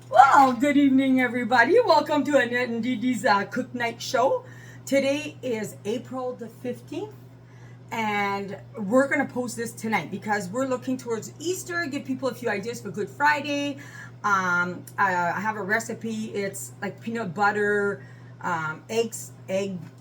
Well, good evening, everybody. Welcome to Annette and Didi's Cook Night Show. Today is April the 15th, and we're going to post this tonight because we're looking towards Easter, give people a few ideas for Good Friday. I have a recipe. It's like peanut butter, egg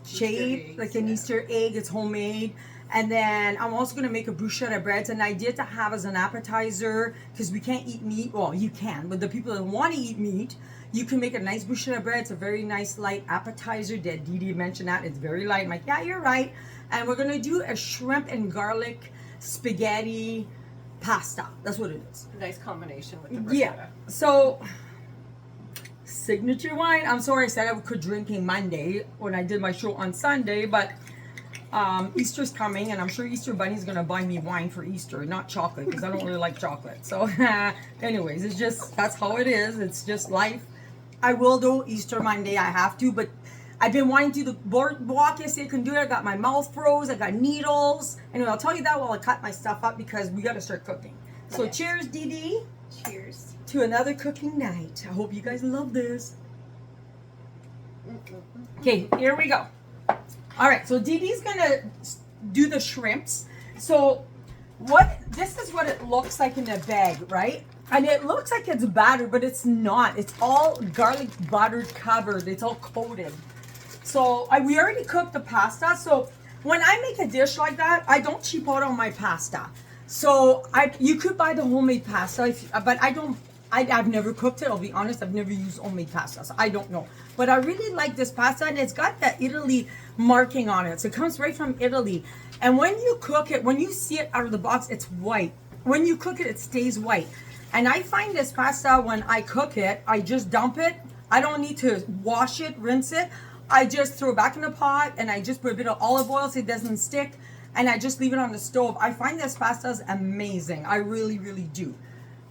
shaved, eggs, like an yeah. Easter egg. It's homemade. And then I'm also going to make a bruschetta bread. It's an idea to have as an appetizer because we can't eat meat. Well, you can, but the people that want to eat meat, you can make a nice bruschetta bread. It's a very nice light appetizer. Didi mentioned that. It's very light. I'm like, yeah, you're right. And we're going to do a shrimp and garlic spaghetti pasta. That's what it is. Nice combination with the bruschetta. Yeah. So, signature wine. I'm sorry I said I quit drinking Monday when I did my show on Sunday, but Easter's coming, and I'm sure Easter Bunny's gonna buy me wine for Easter, not chocolate, because I don't really like chocolate. So, anyways, it's just that's how it is. It's just life. I will do Easter Monday. I have to, but I've been wanting to do the boardwalk yesterday. I couldn't do it. I got my mouth froze. I got needles. Anyway, I'll tell you that while I cut my stuff up because we gotta start cooking. So, Yes. cheers, Didi, Cheers. to another cooking night. I hope you guys love this. Okay, here we go. All right, so Didi's gonna do the shrimps. So this is what it looks like in the bag, right? And it looks like it's battered, but it's not. It's all garlic buttered covered. It's all coated. So we already cooked the pasta. So when I make a dish like that, I don't cheap out on my pasta. So you could buy the homemade pasta, but I don't. I've never cooked it. I'll be honest. I've never used homemade pasta, so I don't know. But I really like this pasta, and it's got that Italy marking on it. So it comes right from Italy. And when you cook it, when you see it out of the box, it's white. When you cook it, it stays white. And I find this pasta when I cook it, I just dump it. I don't need to wash it, rinse it. I just throw it back in the pot, and I just put a bit of olive oil so it doesn't stick, and I just leave it on the stove. I find this pasta is amazing. I really, really do.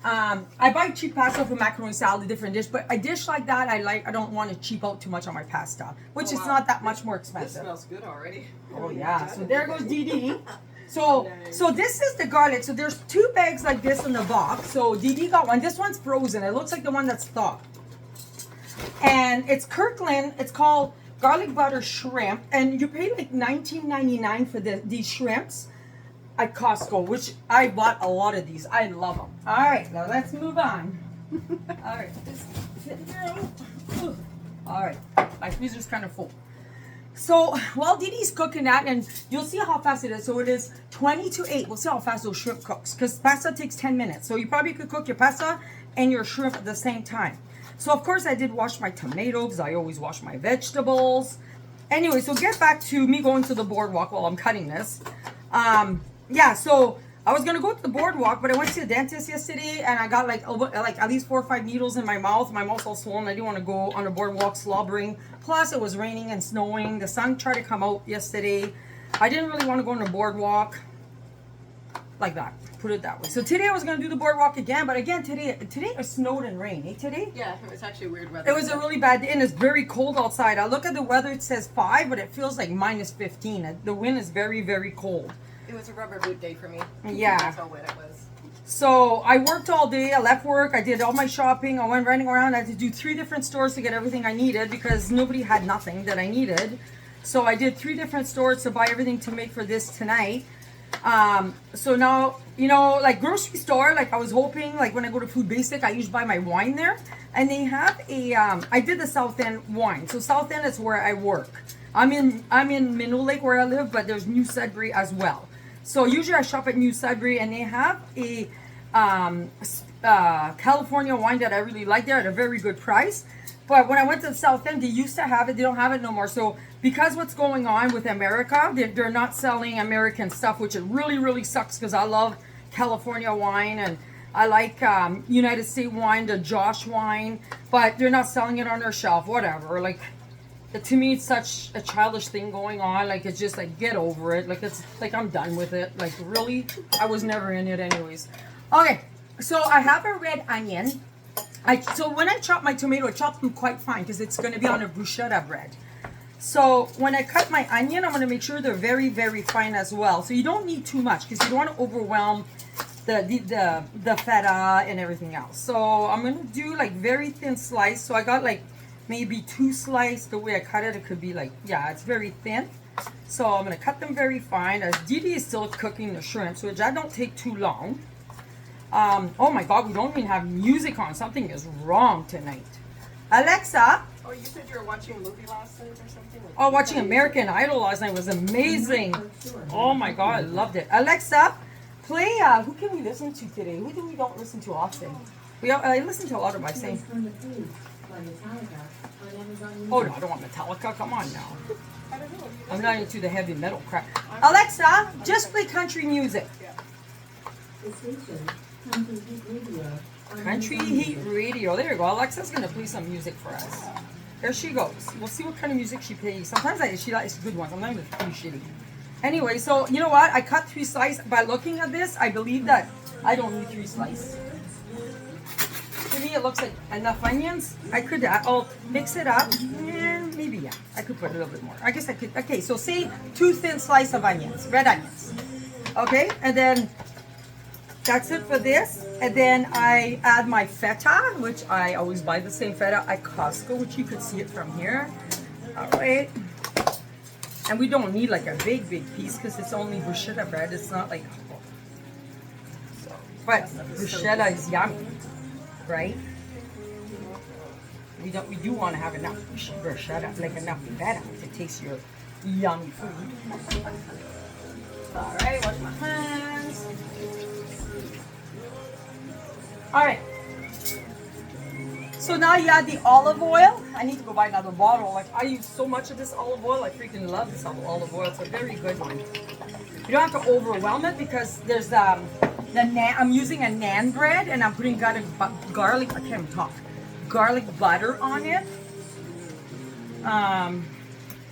I buy cheap pasta for macaroni salad, a different dish, but a dish like that, I don't want to cheap out too much on my pasta, which is not that much more This expensive. smells good already. Oh yeah, so there goes Didi. So this is the garlic. So there's two bags like this in the box. So Didi got one. This one's frozen. It looks like the one that's thawed. And it's Kirkland. It's called garlic butter shrimp, and you pay like $19.99 for these shrimps at Costco, which I bought a lot of these. I love them. All right, now let's move on. All right, just sit down. All right, my freezer's kind of full. So while Didi's cooking that, and you'll see how fast it is. So it is 20 to 8. We'll see how fast those shrimp cooks, because pasta takes 10 minutes. So you probably could cook your pasta and your shrimp at the same time. So of course I did wash my tomatoes, because I always wash my vegetables. Anyway, so get back to me going to the boardwalk while I'm cutting this. Yeah, so I was gonna go to the boardwalk, but I went to the dentist yesterday, and I got like at least 4 or 5 needles in my mouth. My mouth's all swollen. I didn't want to go on the boardwalk slobbering. Plus, it was raining and snowing. The sun tried to come out yesterday. I didn't really want to go on the boardwalk like that. Put it that way. So today I was gonna do the boardwalk again, but again today it snowed and rained. Today? Yeah, it was actually weird weather. It was a really bad day, and it's very cold outside. I look at the weather; it says 5, but it feels like minus 15. The wind is very, very cold. It was a rubber boot day for me. Yeah. That's how wet it was. So I worked all day. I left work. I did all my shopping. I went running around. I had to do 3 different stores to get everything I needed because nobody had nothing that I needed. So I did 3 different stores to buy everything to make for this tonight. So now, like grocery store, like I was hoping, like when I go to Food Basic, I usually buy my wine there. And they have I did the South End wine. So South End is where I work. I'm in Minnow Lake where I live, but there's New Sudbury as well. So usually I shop at New Sudbury, and they have a California wine that I really like there at a very good price. But when I went to the South End, they used to have it. They don't have it no more. So because what's going on with America, they're not selling American stuff, which it really, really sucks because I love California wine and I like United States wine, the Josh wine, but they're not selling it on their shelf, whatever. Like, to me, it's such a childish thing going on. Like, it's just like, get over it. Like, it's like, I'm done with it. Like, really? I was never in it anyways. Okay, so I have a red onion. So when I chop my tomato, I chop them quite fine because it's going to be on a bruschetta bread. So when I cut my onion, I'm going to make sure they're very, very fine as well. So you don't need too much because you don't want to overwhelm the feta and everything else. So I'm gonna do like very thin slice. So I got like maybe 2 slices. The way I cut it, it could be like, yeah, it's very thin. So I'm gonna cut them very fine. As Didi is still cooking the shrimp, so that don't take too long. Oh my God, we don't even have music on. Something is wrong tonight. Alexa. Oh, you said you were watching a movie last night or something? Oh, watching American Idol last night was amazing. Oh my God, I loved it. Alexa, play, who can we listen to today? Who do we don't listen to often? I listen to a lot of my same. Oh no, I don't want Metallica, come on now. I don't know. I'm not into the heavy metal crap. Alexa, just play country music. Country Heat Radio. There you go. Alexa's gonna play some music for us. There she goes. We'll see what kind of music she plays. Sometimes she likes good ones. Sometimes it's pretty shitty. Anyway, so you know what? I cut 3 slices. By looking at this, I believe that I don't need 3 slices. To me, it looks like enough onions. I'll mix it up. And maybe, yeah, I could put a little bit more. I guess I could. Okay, so say 2 thin slices of onions, red onions. Okay, and then that's it for this. And then I add my feta, which I always buy the same feta at Costco, which you could see it from here. All right. And we don't need like a big piece because it's only bruschetta bread. It's not like, but bruschetta is yummy, right? We do want to have enough bruschetta, like enough feta to taste your yummy food. All right, wash my hands. All right. So now you add the olive oil. I need to go buy another bottle. Like I use so much of this olive oil. I freaking love this olive oil. It's a very good one. You don't have to overwhelm it because there's I'm using a naan bread and I'm putting garlic. I can't even talk. Garlic butter on it.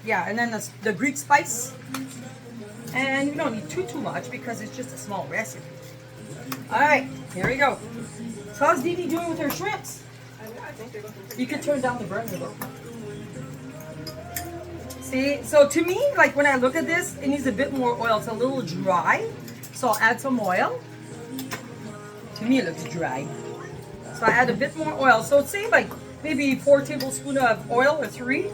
Yeah, and then the Greek spice. And you don't need too much because it's just a small recipe. All right, here we go. So how's Dee Dee doing with her shrimps? I think they're looking pretty You could turn down the burner though. See, so to me, like when I look at this, it needs a bit more oil. It's a little dry, so I'll add some oil. To me, it looks dry. So I add a bit more oil. So say like maybe 4 tablespoons of oil or 3.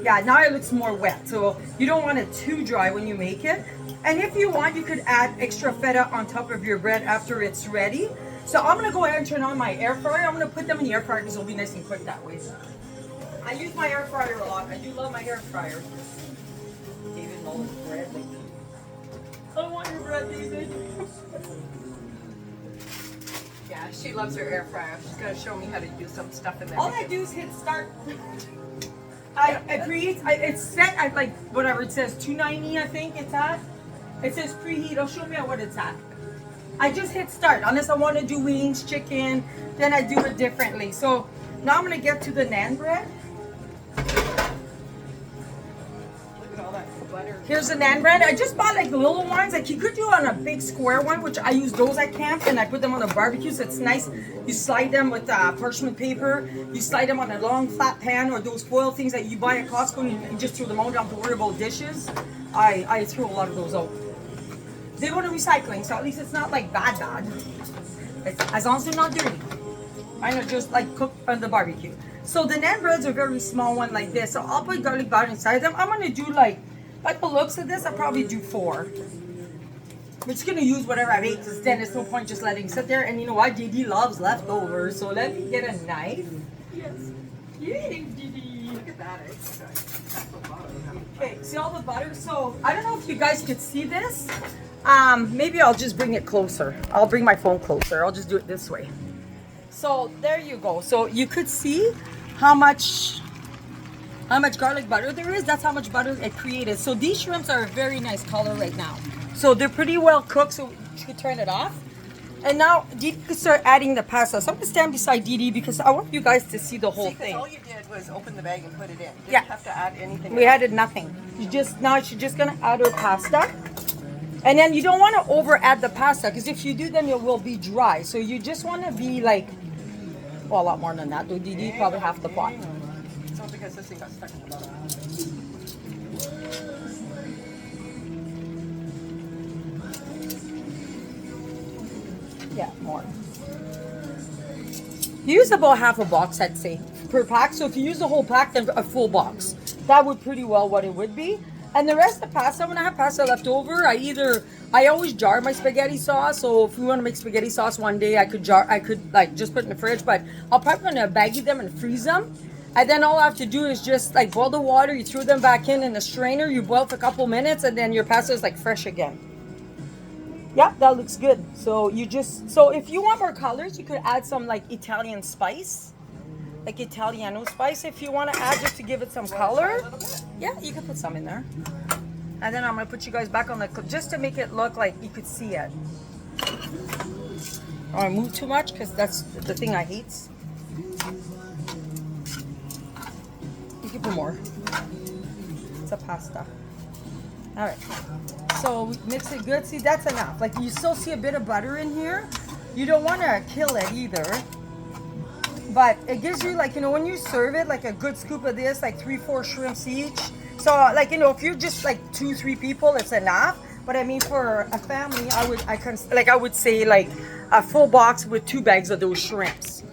Yeah, now it looks more wet. So you don't want it too dry when you make it. And if you want, you could add extra feta on top of your bread after it's ready. So I'm gonna go ahead and turn on my air fryer. I'm gonna put them in the air fryer because it'll be nice and quick that way. I use my air fryer a lot. I do love my air fryer. David loves bread. I don't want your bread, David. Yeah, she loves her air fryer. She's gonna show me how to do some stuff in there. All I do is hit start. It's set at like whatever it says, 290 I think it's at. It says preheat. It'll show me at what it's at. I just hit start unless I want to do wings, chicken, then I do it differently. So now I'm gonna get to the naan bread. Look at all that butter. Here's the naan bread. I just bought like the little ones. Like you could do on a big square one, which I use those at camp, and I put them on a barbecue, so it's nice. You slide them with parchment paper. You slide them on a long flat pan or those foil things that you buy at Costco, and you just throw them out. Don't have to worry about dishes. I threw a lot of those out. They go to recycling, so at least it's not like bad. As long as they're not dirty. I know, just like cook on the barbecue. So the naan breads are very small one like this. So I'll put garlic butter inside them. I'm gonna do like the looks of this, I'll probably do 4. We're just gonna use whatever I make because then there's no point just letting it sit there. And you know what? Dee Dee loves leftovers. So let me get a knife. Yes. You're eating, Dee Dee. Look at that. It's got the bottom. Okay, see all the butter? So I don't know if you guys could see this. Maybe I'll just bring it closer. I'll bring my phone closer. I'll just do it this way. So there you go. So you could see how much garlic butter there is. That's how much butter it created. So these shrimps are a very nice color right now. So they're pretty well cooked. So you could turn it off. And now Dee Dee could start adding the pasta. So I'm gonna stand beside Dee Dee because I want you guys to see the whole thing. All you did was open the bag and put it in. You Yeah. didn't have to add anything. We added nothing. Now she's just gonna add her pasta. And then you don't want to over add the pasta because if you do, then it will be dry. So you just want to be like, well, a lot more than that. Dee Dee, probably half the pot. It's all because this thing got stuck in the bottom. Yeah, more. Use about half a box, I'd say, per pack. So if you use the whole pack, then a full box. That would pretty well what it would be. And the rest of the pasta, when I have pasta left over, I always jar my spaghetti sauce. So if we want to make spaghetti sauce one day, I could like just put it in the fridge, but I'll probably gonna baggie them and freeze them. And then all I have to do is just like boil the water, you throw them back in the strainer, you boil for a couple minutes, and then your pasta is like fresh again. Yeah, that looks good. So so if you want more colors, you could add some like Italian spice, like Italiano spice if you want to add just to give it some color. Yeah, you can put some in there. And then I'm gonna put you guys back on the clip just to make it look like you could see it. I don't want to move too much because that's the thing I hate. You can put more. It's a pasta. All right. So we mix it good. See, that's enough. Like you still see a bit of butter in here. You don't want to kill it either. But it gives you like, when you serve it, like a good scoop of this, like 3-4 shrimps each. So like, if you're just like 2-3 people, it's enough. But I mean, for a family, I would say like a full box with 2 bags of those shrimps.